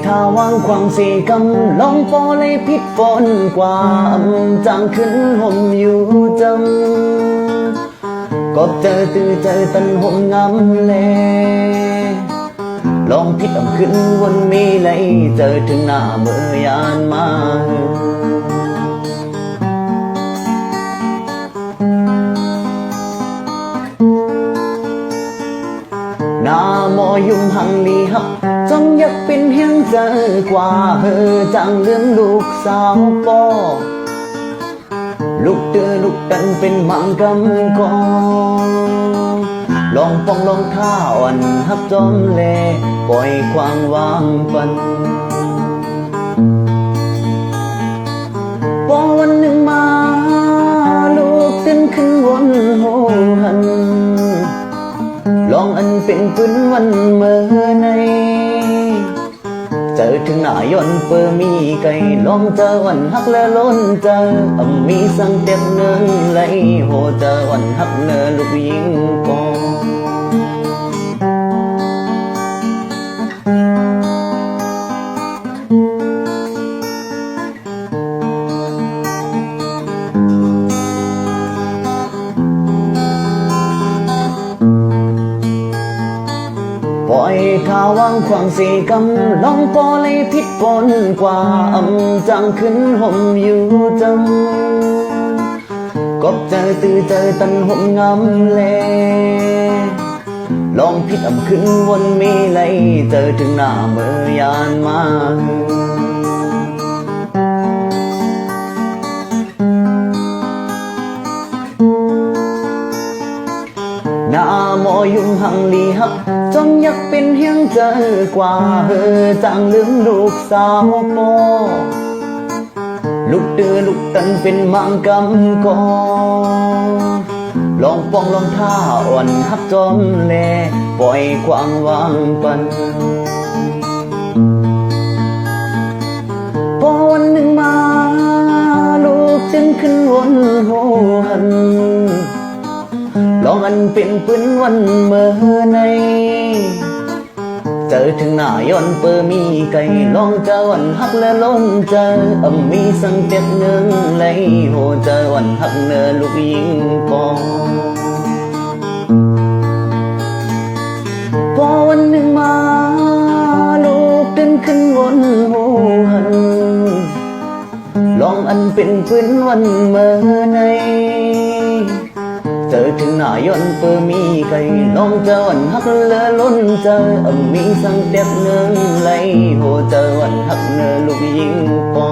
ถ้าวางความสีกำลองปอเลยพิษฝนกว่าจางขึ้นห่มอยู่จำก็เจอตื่อเจอตันห่มงำเลลองพิษขึ้นวนมีไหลเจอถึงหน้าเมื่อยานมาหน้าหมอยุ่มหังลีฮับจงอยากเป็นเฮียงเจอกว่าจังเรื่องลูกสาวปอลูกเตือลูกตันเป็นมังกำกอลองป้องลองท่าอ่อนฮับจอมเลปล่อยความวางปันพอวันหนึ่งมาลูกตื่นขึ้นวนโหหันลองอันเป็นปืนวันเมื่อในเจอถึงหน้าย้อนเปิมีไก่ลองเจอวันฮักและล้นเจอมีสังเต็มเนื้อไหลโหเจอวันฮักเนื้อลูกยิงปอปล่อยถ้าวางความสีกำลองปอเลยพิษปนกว่าจางขึ้นห่มอยู่จำก็เจอตื่อเจอตันห่มงำเลลองพิษขึ้นวนมีไหลเจอถึงหน้าเมื่อยานมาหน้าหมอยุ่มหังลีฮับจงอยากเป็นเฮียงเจอกว่าจังลืมลูกสาวปอลูกเตือลูกตันเป็นมังกำกอลองป้องลองท่าอ่อนฮับจอมแลปล่อยความวางปันพอวันหนึ่งมาลูกจึงขึ้นวนโหหันลองอันเป็นปืนวันเมื่อในเจอถึงหน้าย้อนเปิมีไก่ลองเจอวันฮักและล้นเจอมีสังเต็มเนื้อไหลโหเจอวันฮักเนื้อลูกยิงปอพอวันหนึ่งมาลูกตื่นขึ้นวนโหหันลองอันเป็นปืนวันเมื่อในเจอถึงหน้าย้อนเปิมีไก่ลองเจอวันฮักเลือล้นเจอมีสังเต็มเนื้อไหลโหเจอวันฮักเนื้อลูกยิงปอ